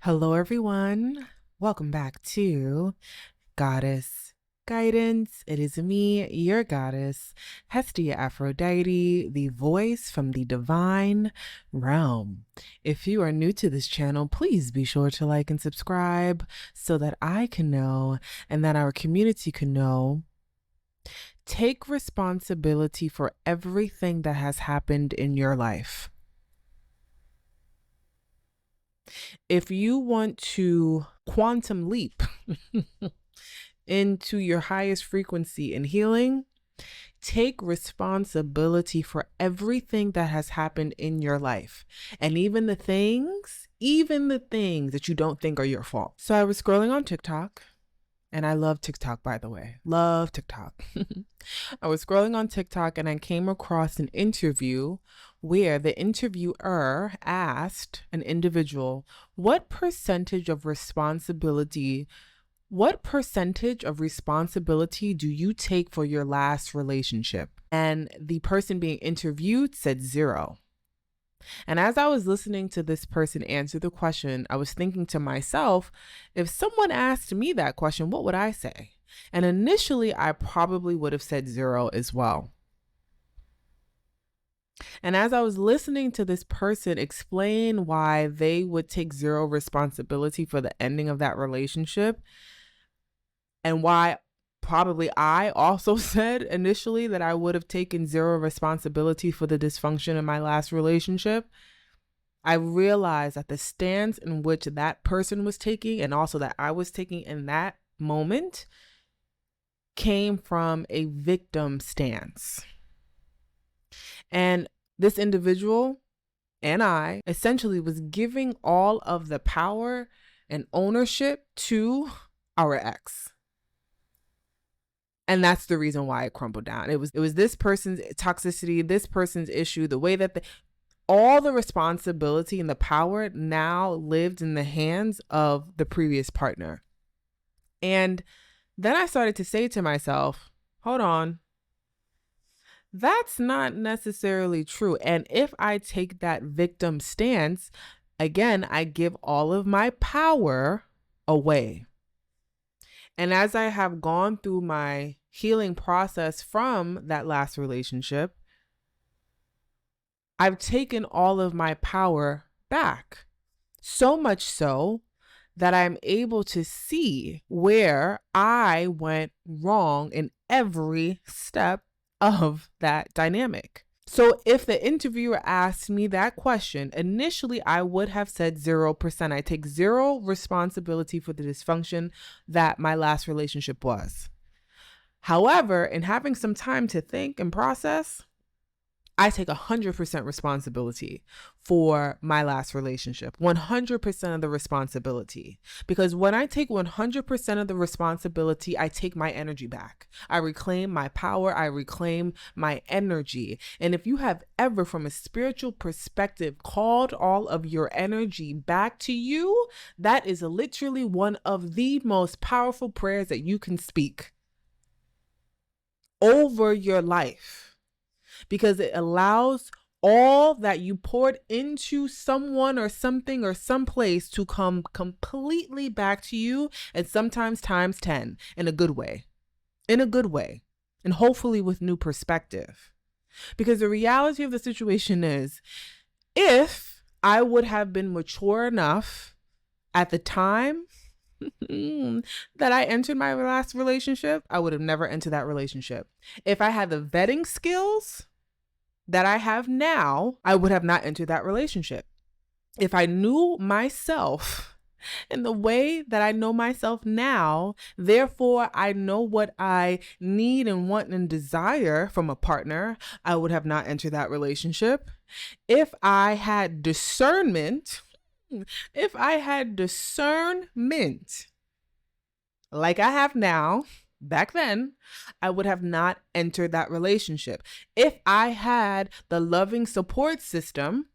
Hello, everyone. Welcome back to Goddess Guidance. It is me, your goddess, Hestia Aphrodite, the voice from the divine realm. If you are new to this channel, please be sure to like and subscribe so that I can know and that our community can know. Take responsibility for everything that has happened in your life. If you want to quantum leap into your highest frequency in healing, take responsibility for everything that has happened in your life. And even the things that you don't think are your fault. So I was scrolling on TikTok, and I love TikTok, by the way. Love TikTok. I was scrolling on TikTok and I came across an interview where the interviewer asked an individual, what percentage of responsibility do you take for your last relationship? And the person being interviewed said 0. And as I was listening to this person answer the question, I was thinking to myself, if someone asked me that question, what would I say? And initially, I probably would have said 0 as well. And as I was listening to this person explain why they would take 0 responsibility for the ending of that relationship, and why probably I also said initially that I would have taken 0 responsibility for the dysfunction in my last relationship, I realized that the stance in which that person was taking and also that I was taking in that moment came from a victim stance. And this individual and I essentially was giving all of the power and ownership to our ex. And that's the reason why it crumbled down. It was this person's toxicity, this person's issue, the way that all the responsibility and the power now lived in the hands of the previous partner. And then I started to say to myself, hold on, that's not necessarily true. And if I take that victim stance, again, I give all of my power away. And as I have gone through my healing process from that last relationship, I've taken all of my power back. So much so that I'm able to see where I went wrong in every step of that dynamic. So if the interviewer asked me that question, initially I would have said 0%. I take 0 responsibility for the dysfunction that my last relationship was. However, in having some time to think and process, I take 100% responsibility for my last relationship, 100% of the responsibility. Because when I take 100% of the responsibility, I take my energy back. I reclaim my power. I reclaim my energy. And if you have ever, from a spiritual perspective, called all of your energy back to you, that is literally one of the most powerful prayers that you can speak over your life. Because it allows all that you poured into someone or something or someplace to come completely back to you, and sometimes times 10 in a good way, and hopefully with new perspective. Because the reality of the situation is, if I would have been mature enough at the time that I entered my last relationship, I would have never entered that relationship. If I had the vetting skills that I have now, I would have not entered that relationship. If I knew myself in the way that I know myself now, therefore I know what I need and want and desire from a partner, I would have not entered that relationship. If I had discernment like I have now, back then, I would have not entered that relationship. If I had the loving support system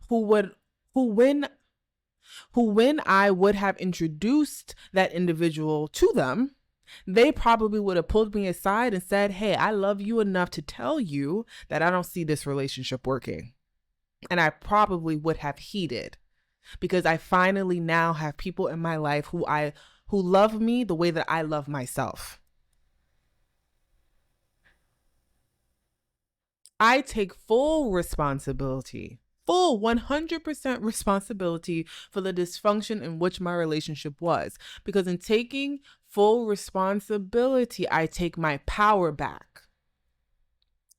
who when I would have introduced that individual to them, they probably would have pulled me aside and said, hey, I love you enough to tell you that I don't see this relationship working. And I probably would have heeded. because I finally now have people in my life who love me the way that I love myself. I take full responsibility, full 100% responsibility for the dysfunction in which my relationship was. Because in taking full responsibility, I take my power back.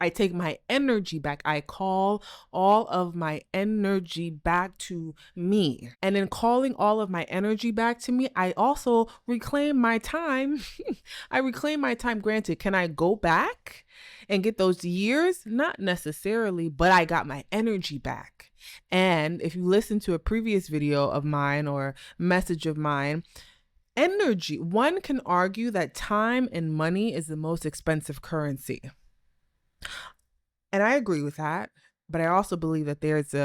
I take my energy back. I call all of my energy back to me. And in calling all of my energy back to me, I also reclaim my time. I reclaim my time. Granted, can I go back and get those years? Not necessarily, but I got my energy back. And if you listen to a previous video of mine or message of mine, energy, one can argue that time and money is the most expensive currency. And I agree with that, but I also believe that there's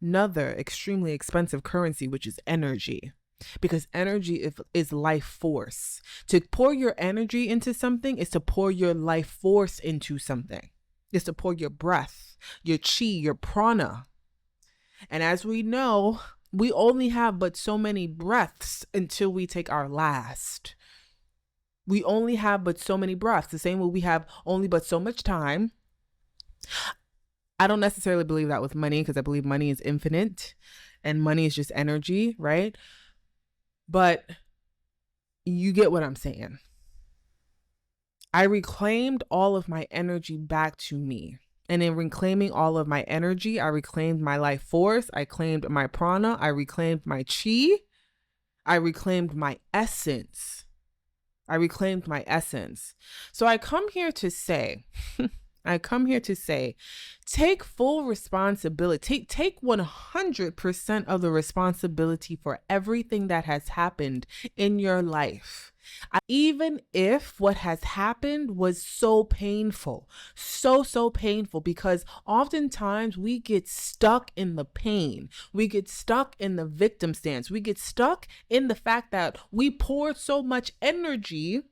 another extremely expensive currency, which is energy. Because energy is life force. To pour your energy into something is to pour your life force into something. It's to pour your breath, your chi, your prana. And as we know, we only have but so many breaths until we take our last. We only have but so many breaths. The same way we have only but so much time. I don't necessarily believe that with money, because I believe money is infinite and money is just energy, right? But you get what I'm saying. I reclaimed all of my energy back to me. And in reclaiming all of my energy, I reclaimed my life force. I claimed my prana. I reclaimed my chi. I reclaimed my essence. So I come here to say, take full responsibility. Take 100% of the responsibility for everything that has happened in your life. Even if what has happened was so painful, so painful, because oftentimes we get stuck in the pain. We get stuck in the victim stance. We get stuck in the fact that we poured so much energy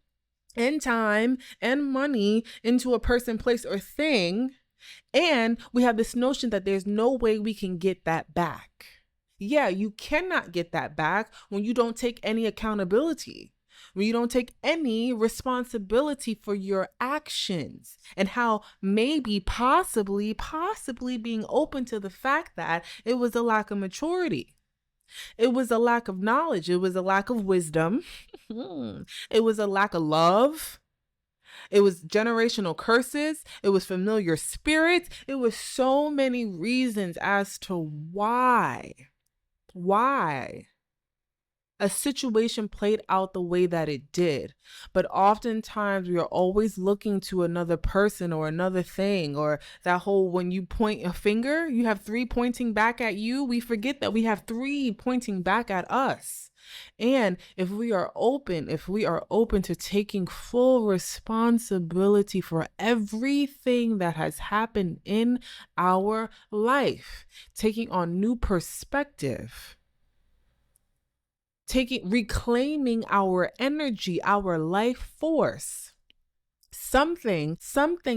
and time and money into a person, place, or thing, and we have this notion that there's no way we can get that back. Yeah, you cannot get that back when you don't take any accountability, when you don't take any responsibility for your actions, and how maybe possibly being open to the fact that it was a lack of maturity. It was a lack of knowledge. It was a lack of wisdom. It was a lack of love. It was generational curses. It was familiar spirits. It was so many reasons as to why a situation played out the way that it did. But oftentimes we are always looking to another person or another thing, or that whole, when you point a finger, you have three pointing back at you. We forget that we have three pointing back at us. And if we are open to taking full responsibility for everything that has happened in our life, taking on new perspective, reclaiming our energy, our life force, something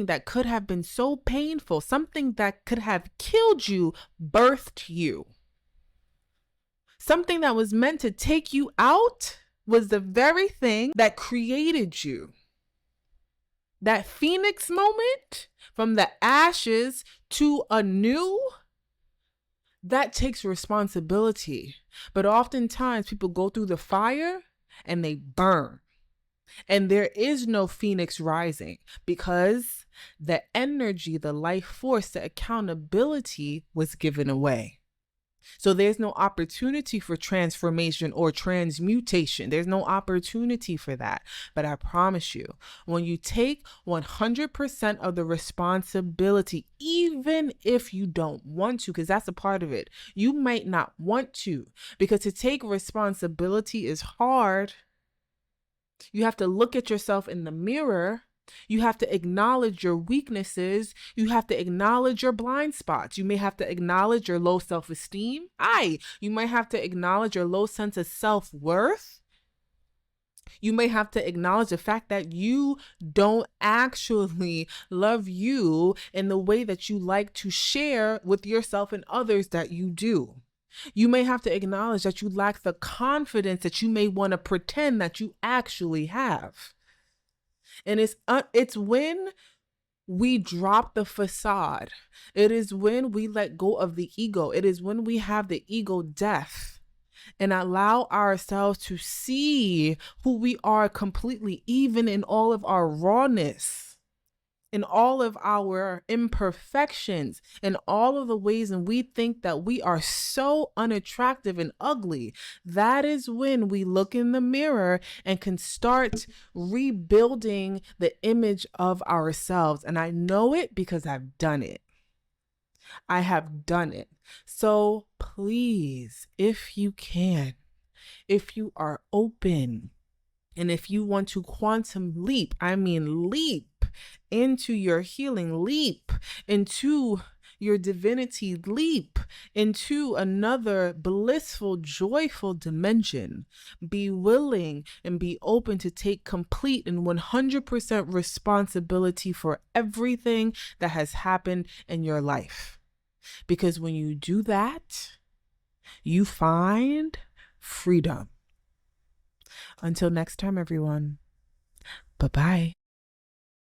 that could have been so painful, something that could have killed you, birthed you. Something that was meant to take you out was the very thing that created you. That phoenix moment, from the ashes to anew, that takes responsibility. But oftentimes people go through the fire and they burn. And there is no phoenix rising, because the energy, the life force, the accountability was given away. So there's no opportunity for transformation or transmutation. There's no opportunity for that. But I promise you, when you take 100% of the responsibility, even if you don't want to, because that's a part of it, you might not want to, because to take responsibility is hard. You have to look at yourself in the mirror. You have to acknowledge your weaknesses. You have to acknowledge your blind spots. You may have to acknowledge your low self-esteem. You might have to acknowledge your low sense of self-worth. You may have to acknowledge the fact that you don't actually love you in the way that you like to share with yourself and others that you do. You may have to acknowledge that you lack the confidence that you may want to pretend that you actually have. And it's when we drop the facade. It is when we let go of the ego. It is when we have the ego death and allow ourselves to see who we are completely, even in all of our rawness, in all of our imperfections, in all of the ways and we think that we are so unattractive and ugly. That is when we look in the mirror and can start rebuilding the image of ourselves. And I know it because I've done it. I have done it. So please, if you can, if you are open, and if you want to quantum leap, I mean leap into your healing, leap into your divinity, leap into another blissful, joyful dimension. Be willing and be open to take complete and 100% responsibility for everything that has happened in your life. Because when you do that, you find freedom. Until next time, everyone. Bye-bye.